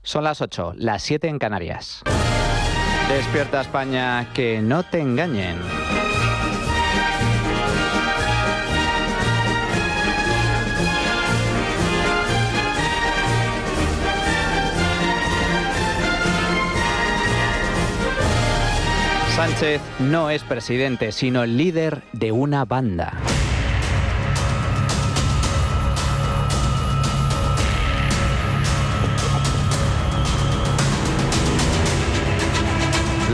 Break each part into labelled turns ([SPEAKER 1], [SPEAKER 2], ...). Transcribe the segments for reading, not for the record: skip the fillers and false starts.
[SPEAKER 1] Son las 8, las 7 en Canarias. Despierta España, que no te engañen. Sánchez no es presidente, sino el líder de una banda.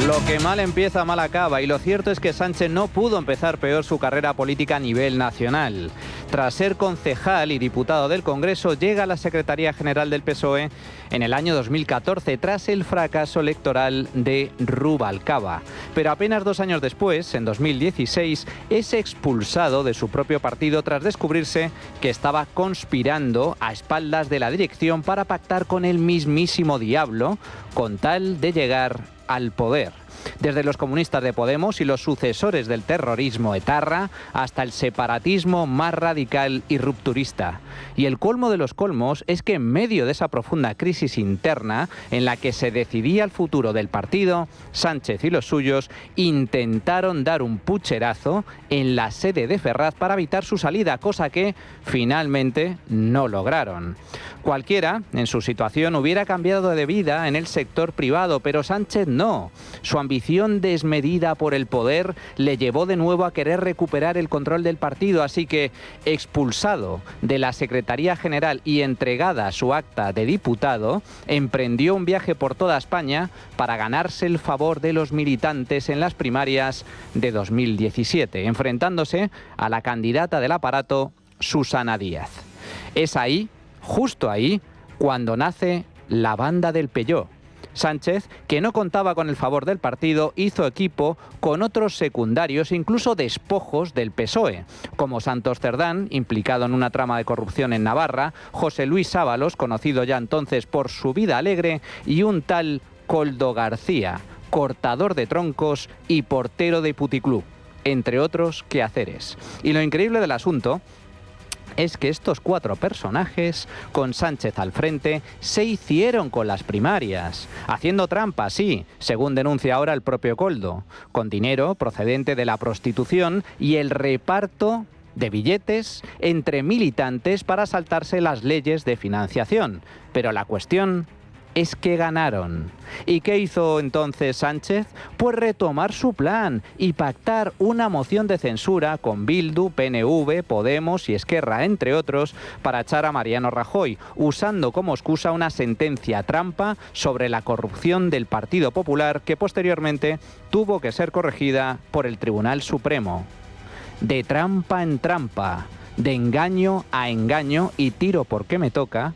[SPEAKER 1] Lo que mal empieza, mal acaba, y lo cierto es que Sánchez no pudo empezar peor su carrera política a nivel nacional. Tras ser concejal y diputado del Congreso, llega a la Secretaría General del PSOE en el año 2014, tras el fracaso electoral de Rubalcaba. Pero apenas 2 años después, en 2016, es expulsado de su propio partido tras descubrirse que estaba conspirando a espaldas de la dirección para pactar con el mismísimo diablo, con tal de llegar al poder. Desde los comunistas de Podemos y los sucesores del terrorismo etarra hasta el separatismo más radical y rupturista. Y el colmo de los colmos es que en medio de esa profunda crisis interna en la que se decidía el futuro del partido, Sánchez y los suyos intentaron dar un pucherazo en la sede de Ferraz para evitar su salida, cosa que finalmente no lograron. Cualquiera en su situación hubiera cambiado de vida en el sector privado, pero Sánchez no. Su ambición desmedida por el poder le llevó de nuevo a querer recuperar el control del partido, así que, expulsado de la Secretaría General y entregada su acta de diputado, emprendió un viaje por toda España para ganarse el favor de los militantes en las primarias de 2017, enfrentándose a la candidata del aparato, Susana Díaz. Es ahí, justo ahí, cuando nace la banda del Peugeot. Sánchez, que no contaba con el favor del partido, hizo equipo con otros secundarios, incluso despojos del PSOE, como Santos Cerdán, implicado en una trama de corrupción en Navarra, José Luis Ábalos, conocido ya entonces por su vida alegre, y un tal Koldo García, cortador de troncos y portero de puticlub, entre otros quehaceres. Y lo increíble del asunto es que estos 4 personajes, con Sánchez al frente, se hicieron con las primarias, haciendo trampa, sí, según denuncia ahora el propio Koldo, con dinero procedente de la prostitución y el reparto de billetes entre militantes para saltarse las leyes de financiación. Pero la cuestión es que ganaron. ¿Y qué hizo entonces Sánchez? Pues retomar su plan y pactar una moción de censura con Bildu, PNV, Podemos y Esquerra, entre otros, para echar a Mariano Rajoy, usando como excusa una sentencia trampa sobre la corrupción del Partido Popular que posteriormente tuvo que ser corregida por el Tribunal Supremo. De trampa en trampa, de engaño a engaño y tiro porque me toca,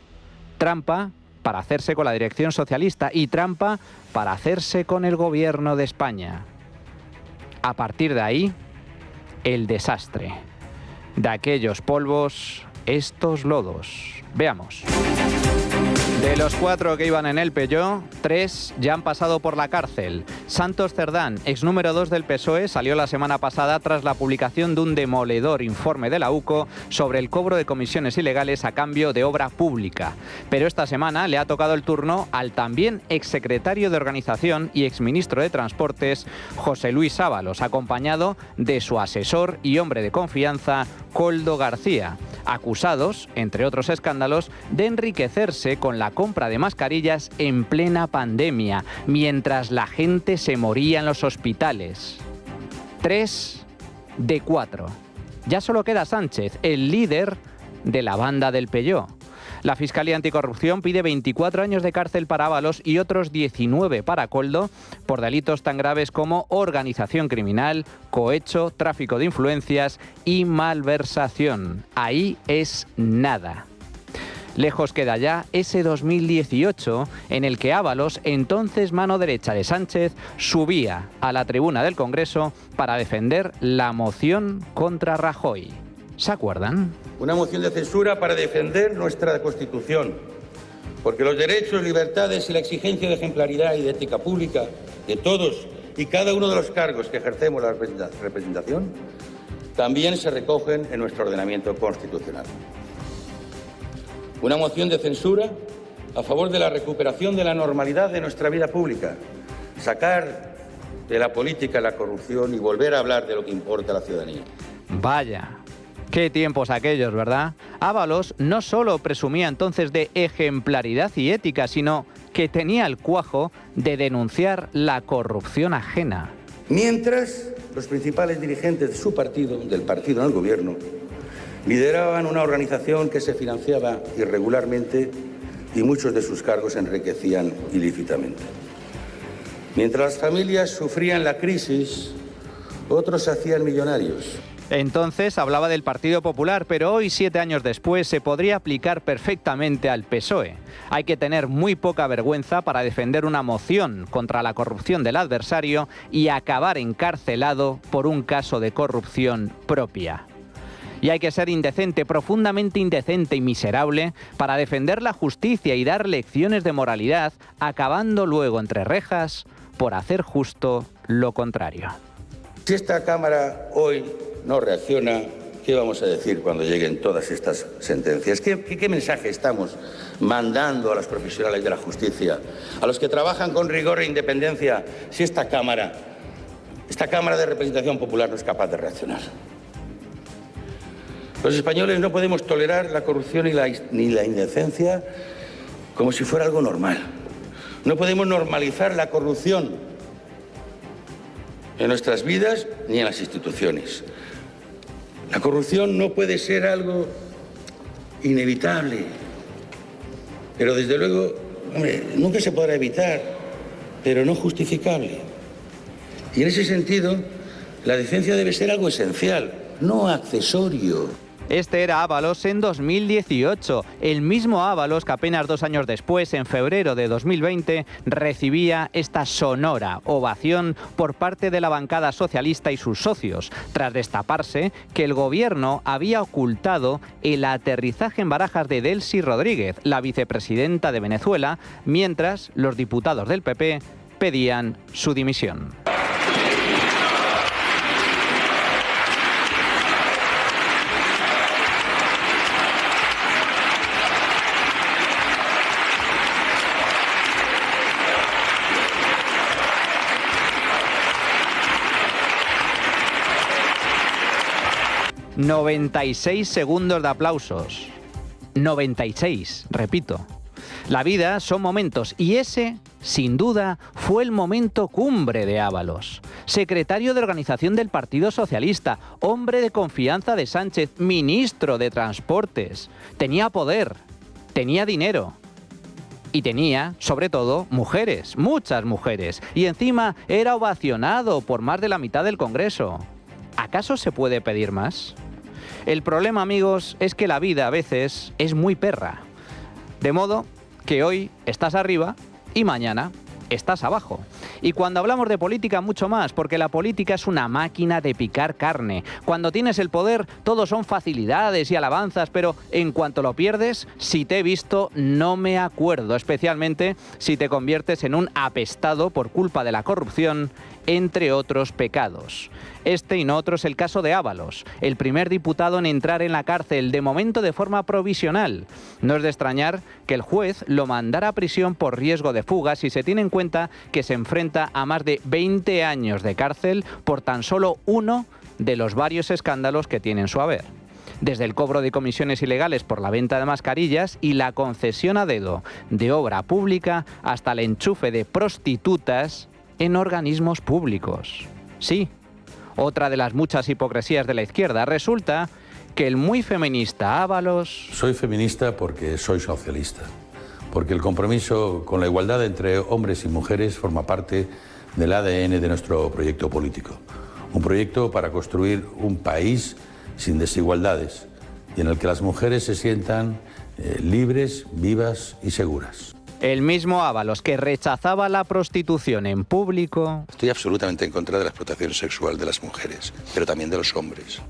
[SPEAKER 1] trampa para hacerse con la dirección socialista y trampa para hacerse con el gobierno de España. A partir de ahí, el desastre. De aquellos polvos, estos lodos. Veamos. De los 4 que iban en el Peugeot, 3 ya han pasado por la cárcel. Santos Cerdán, ex número 2 del PSOE, salió la semana pasada tras la publicación de un demoledor informe de la UCO sobre el cobro de comisiones ilegales a cambio de obra pública. Pero esta semana le ha tocado el turno al también exsecretario de Organización y exministro de Transportes, José Luis Ábalos, acompañado de su asesor y hombre de confianza, Koldo García, acusados, entre otros escándalos, de enriquecerse con la compra de mascarillas en plena pandemia, mientras la gente se moría en los hospitales. 3 de 4. Ya solo queda Sánchez, el líder de la banda del Peugeot. La Fiscalía Anticorrupción pide 24 años de cárcel para Ábalos y otros 19 para Koldo por delitos tan graves como organización criminal, cohecho, tráfico de influencias y malversación. Ahí es nada. Lejos queda ya ese 2018 en el que Ábalos, entonces mano derecha de Sánchez, subía a la tribuna del Congreso para defender la moción contra Rajoy. ¿Se acuerdan?
[SPEAKER 2] Una moción de censura para defender nuestra Constitución, porque los derechos, libertades y la exigencia de ejemplaridad y de ética pública de todos y cada uno de los cargos que ejercemos la representación también se recogen en nuestro ordenamiento constitucional. Una moción de censura a favor de la recuperación de la normalidad de nuestra vida pública, sacar de la política la corrupción y volver a hablar de lo que importa a la ciudadanía.
[SPEAKER 1] Vaya, qué tiempos aquellos, ¿verdad? Ábalos no solo presumía entonces de ejemplaridad y ética, sino que tenía el cuajo de denunciar la corrupción ajena.
[SPEAKER 2] Mientras los principales dirigentes de su partido, del partido en el gobierno, lideraban una organización que se financiaba irregularmente y muchos de sus cargos se enriquecían ilícitamente. Mientras las familias sufrían la crisis, otros se hacían millonarios.
[SPEAKER 1] Entonces hablaba del Partido Popular, pero hoy, 7 años después, se podría aplicar perfectamente al PSOE. Hay que tener muy poca vergüenza para defender una moción contra la corrupción del adversario y acabar encarcelado por un caso de corrupción propia. Y hay que ser indecente, profundamente indecente y miserable para defender la justicia y dar lecciones de moralidad, acabando luego entre rejas por hacer justo lo contrario.
[SPEAKER 2] Si esta Cámara hoy no reacciona, ¿qué vamos a decir cuando lleguen todas estas sentencias? ¿Qué mensaje estamos mandando a los profesionales de la justicia, a los que trabajan con rigor e independencia, si esta Cámara de representación popular no es capaz de reaccionar? Los españoles no podemos tolerar la corrupción ni la indecencia como si fuera algo normal. No podemos normalizar la corrupción en nuestras vidas ni en las instituciones. La corrupción no puede ser algo inevitable, pero desde luego, hombre, nunca se podrá evitar, pero no justificable. Y en ese sentido, la decencia debe ser algo esencial, no accesorio.
[SPEAKER 1] Este era Ábalos en 2018, el mismo Ábalos que apenas 2 años después, en febrero de 2020, recibía esta sonora ovación por parte de la bancada socialista y sus socios, tras destaparse que el gobierno había ocultado el aterrizaje en Barajas de Delcy Rodríguez, la vicepresidenta de Venezuela, mientras los diputados del PP pedían su dimisión. ...96 segundos de aplausos. 96, repito. La vida son momentos y ese, sin duda, fue el momento cumbre de Ábalos. Secretario de Organización del Partido Socialista, hombre de confianza de Sánchez, ministro de Transportes. Tenía poder, tenía dinero y tenía, sobre todo, mujeres, muchas mujeres. Y encima era ovacionado por más de la mitad del Congreso. ¿Acaso se puede pedir más? El problema, amigos, es que la vida a veces es muy perra. De modo que hoy estás arriba y mañana estás abajo. Y cuando hablamos de política, mucho más, porque la política es una máquina de picar carne. Cuando tienes el poder, todo son facilidades y alabanzas, pero en cuanto lo pierdes, si te he visto, no me acuerdo, especialmente si te conviertes en un apestado por culpa de la corrupción, entre otros pecados. Este y no otro es el caso de Ábalos, el primer diputado en entrar en la cárcel, de momento de forma provisional. No es de extrañar que el juez lo mandara a prisión por riesgo de fuga si se tiene en cuenta que se enfrenta a más de 20 años de cárcel por tan solo uno de los varios escándalos que tiene en su haber. Desde el cobro de comisiones ilegales por la venta de mascarillas y la concesión a dedo de obra pública hasta el enchufe de prostitutas en organismos públicos. Sí, otra de las muchas hipocresías de la izquierda. Resulta que el muy feminista Ábalos...
[SPEAKER 3] Soy feminista porque soy socialista, porque el compromiso con la igualdad entre hombres y mujeres forma parte del ADN de nuestro proyecto político. Un proyecto para construir un país sin desigualdades y en el que las mujeres se sientan libres, vivas y seguras.
[SPEAKER 1] El mismo Ábalos que rechazaba la prostitución en público.
[SPEAKER 4] Estoy absolutamente en contra de la explotación sexual de las mujeres, pero también de los hombres.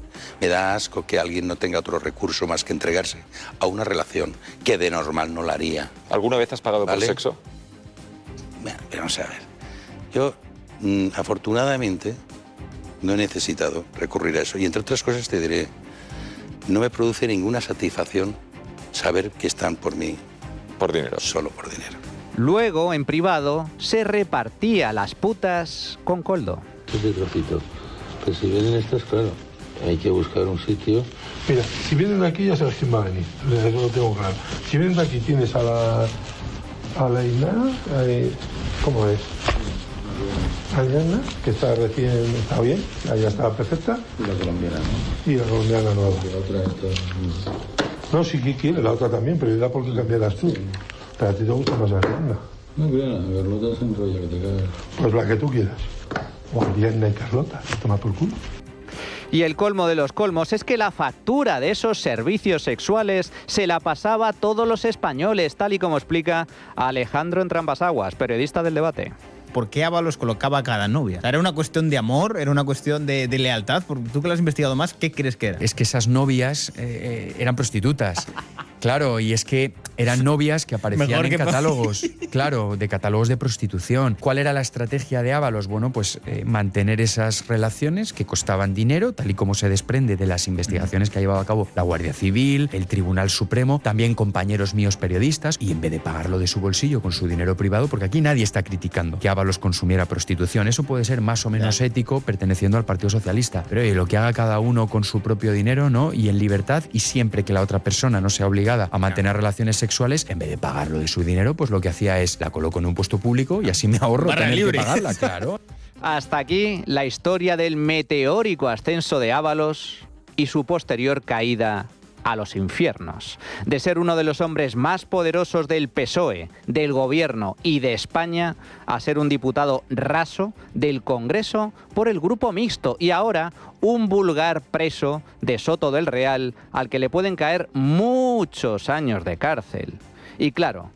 [SPEAKER 4] Me da asco que alguien no tenga otro recurso más que entregarse a una relación que de normal no la haría.
[SPEAKER 5] ¿Alguna vez has pagado por sexo?
[SPEAKER 4] Bueno, pero vamos a ver. Yo, afortunadamente, no he necesitado recurrir a eso. Y entre otras cosas te diré, no me produce ninguna satisfacción saber que están por mí
[SPEAKER 5] Por dinero.
[SPEAKER 4] Solo por dinero.
[SPEAKER 1] Luego, en privado, se repartía las putas con Koldo.
[SPEAKER 3] Este trocito. Pues si vienen estas, claro, hay que buscar un sitio.
[SPEAKER 6] Mira, si vienen de aquí ya sabes quién va a venir, eso lo tengo claro. Si vienen de aquí tienes a la Inana, ¿cómo es? A Inana, que está bien, ya está perfecta.
[SPEAKER 3] Y la colombiana, ¿no?
[SPEAKER 6] Y la colombiana nueva.
[SPEAKER 3] Y la otra entonces...
[SPEAKER 6] No, sí que quiere, la otra también, pero da por qué cambiarlas tú. Pero a ti te gusta más la Ariadna.
[SPEAKER 3] No, claro, a Carlota se enrolla que te cagas.
[SPEAKER 6] Pues la que tú quieras. O Ariadna y Carlota, toma por culo.
[SPEAKER 1] Y el colmo de los colmos es que la factura de esos servicios sexuales se la pasaba a todos los españoles, tal y como explica Alejandro Entrambas-Aguas, periodista del Debate.
[SPEAKER 7] ¿Por qué Ábalos colocaba a cada novia? ¿Era una cuestión de amor? ¿Era una cuestión de lealtad? Tú que lo has investigado más, ¿qué crees que era?
[SPEAKER 8] Es que esas novias eran prostitutas. Claro, y es que eran novias que aparecían en catálogos, claro, de catálogos de prostitución. ¿Cuál era la estrategia de Ábalos? Bueno, pues mantener esas relaciones que costaban dinero, tal y como se desprende de las investigaciones que ha llevado a cabo la Guardia Civil, el Tribunal Supremo, también compañeros míos periodistas, y en vez de pagarlo de su bolsillo con su dinero privado, porque aquí nadie está criticando que Ábalos consumiera prostitución, eso puede ser más o menos ético perteneciendo al Partido Socialista, pero oye, lo que haga cada uno con su propio dinero, ¿no? Y en libertad, y siempre que la otra persona no sea obligada a mantener relaciones sexuales, en vez de pagarlo de su dinero, pues lo que hacía es la coloco en un puesto público y así me ahorro tener que pagarla, claro.
[SPEAKER 1] Hasta aquí la historia del meteórico ascenso de Ábalos y su posterior caída a los infiernos. De ser uno de los hombres más poderosos del PSOE, del Gobierno y de España, a ser un diputado raso del Congreso por el Grupo Mixto y ahora un vulgar preso de Soto del Real al que le pueden caer muchos años de cárcel. Y claro,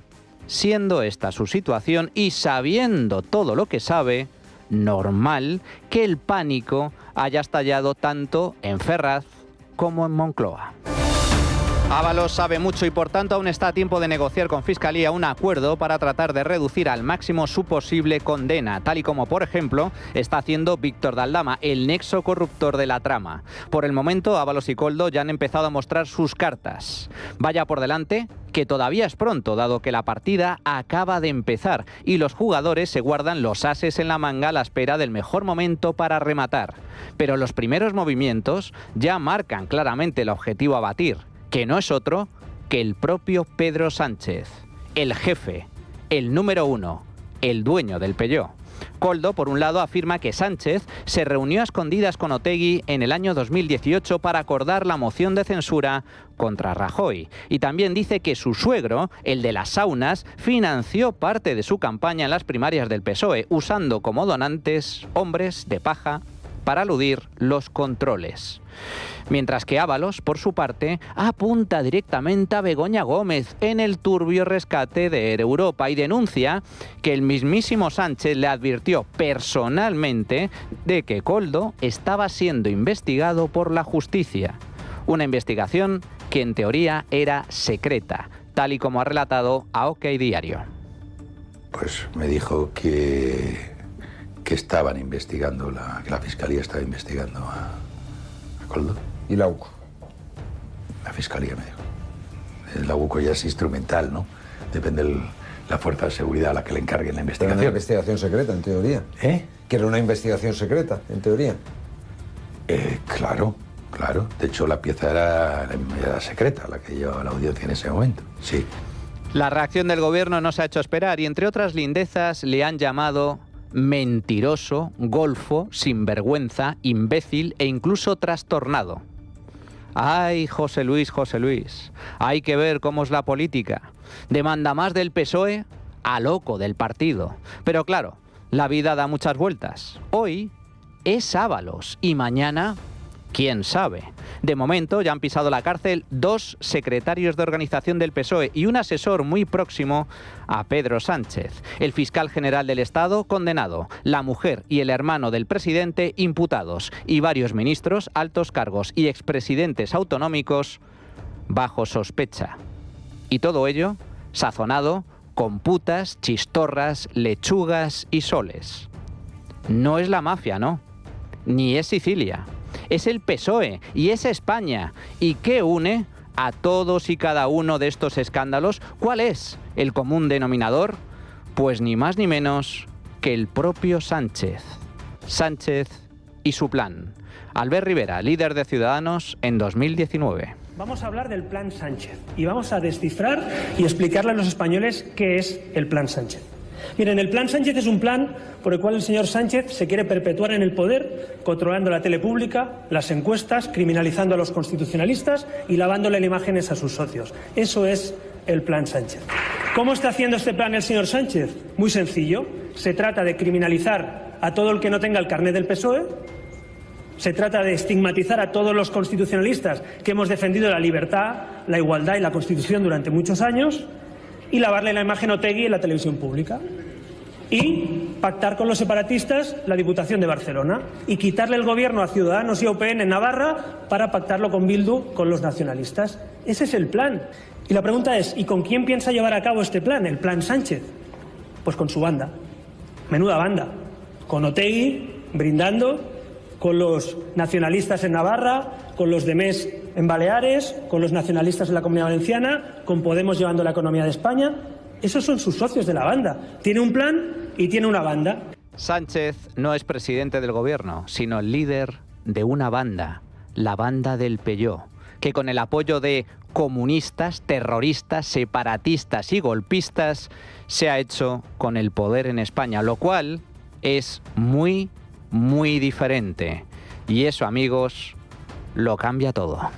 [SPEAKER 1] siendo esta su situación y sabiendo todo lo que sabe, normal que el pánico haya estallado tanto en Ferraz como en Moncloa. Ábalos sabe mucho y por tanto aún está a tiempo de negociar con Fiscalía un acuerdo para tratar de reducir al máximo su posible condena, tal y como por ejemplo está haciendo Víctor de Aldama, el nexo corruptor de la trama. Por el momento Ábalos y Koldo ya han empezado a mostrar sus cartas. Vaya por delante que todavía es pronto, dado que la partida acaba de empezar y los jugadores se guardan los ases en la manga a la espera del mejor momento para rematar. Pero los primeros movimientos ya marcan claramente el objetivo a batir, que no es otro que el propio Pedro Sánchez, el jefe, el número uno, el dueño del Peugeot. Koldo, por un lado, afirma que Sánchez se reunió a escondidas con Otegi en el año 2018 para acordar la moción de censura contra Rajoy. Y también dice que su suegro, el de las saunas, financió parte de su campaña en las primarias del PSOE, usando como donantes hombres de paja para eludir los controles. Mientras que Ábalos, por su parte, apunta directamente a Begoña Gómez en el turbio rescate de Air Europa y denuncia que el mismísimo Sánchez le advirtió personalmente de que Koldo estaba siendo investigado por la justicia. Una investigación que en teoría era secreta, tal y como ha relatado a OK Diario.
[SPEAKER 3] Pues me dijo que estaban investigando, que la Fiscalía estaba investigando a Koldo.
[SPEAKER 9] ¿Y la UCO?
[SPEAKER 3] La Fiscalía me dijo. La UCO ya es instrumental, ¿no? Depende de la fuerza de seguridad a la que le encarguen la investigación.
[SPEAKER 9] Era una investigación secreta, en teoría.
[SPEAKER 3] ¿Eh?
[SPEAKER 9] Que era una investigación secreta, en teoría.
[SPEAKER 3] Claro. De hecho, la pieza era secreta, la que llevaba la audiencia en ese momento. Sí.
[SPEAKER 1] La reacción del gobierno no se ha hecho esperar y, entre otras lindezas, le han llamado mentiroso, golfo, sinvergüenza, imbécil e incluso trastornado. Ay, José Luis, hay que ver cómo es la política. Demanda más del PSOE a loco del partido. Pero claro, la vida da muchas vueltas. Hoy es Ábalos y mañana, quién sabe. De momento ya han pisado la cárcel 2 secretarios de organización del PSOE y un asesor muy próximo a Pedro Sánchez. El fiscal general del Estado condenado, la mujer y el hermano del presidente imputados y varios ministros, altos cargos y expresidentes autonómicos bajo sospecha. Y todo ello sazonado con putas, chistorras, lechugas y soles. No es la mafia, no. Ni es Sicilia. Es el PSOE y es España. ¿Y qué une a todos y cada uno de estos escándalos? ¿Cuál es el común denominador? Pues ni más ni menos que el propio Sánchez. Sánchez y su plan. Albert Rivera, líder de Ciudadanos en 2019.
[SPEAKER 5] Vamos a hablar del Plan Sánchez y vamos a descifrar y explicarle a los españoles qué es el Plan Sánchez. Miren, el Plan Sánchez es un plan por el cual el señor Sánchez se quiere perpetuar en el poder, controlando la tele pública, las encuestas, criminalizando a los constitucionalistas y lavándole las imágenes a sus socios. Eso es el Plan Sánchez. ¿Cómo está haciendo este plan el señor Sánchez? Muy sencillo. Se trata de criminalizar a todo el que no tenga el carnet del PSOE. Se trata de estigmatizar a todos los constitucionalistas que hemos defendido la libertad, la igualdad y la Constitución durante muchos años, y lavarle la imagen a Otegi en la televisión pública. Y pactar con los separatistas la Diputación de Barcelona y quitarle el gobierno a Ciudadanos y a UPN en Navarra para pactarlo con Bildu, con los nacionalistas. Ese es el plan. Y la pregunta es, ¿y con quién piensa llevar a cabo este plan, el Plan Sánchez? Pues con su banda. Menuda banda. Con Otegi brindando, con los nacionalistas en Navarra, con los de MES en Baleares, con los nacionalistas en la Comunidad Valenciana, con Podemos llevando la economía de España. Esos son sus socios de la banda. Tiene un plan y tiene una banda.
[SPEAKER 1] Sánchez no es presidente del gobierno, sino el líder de una banda, la banda del Pelló, que con el apoyo de comunistas, terroristas, separatistas y golpistas se ha hecho con el poder en España, lo cual es muy diferente. Y eso, amigos, lo cambia todo.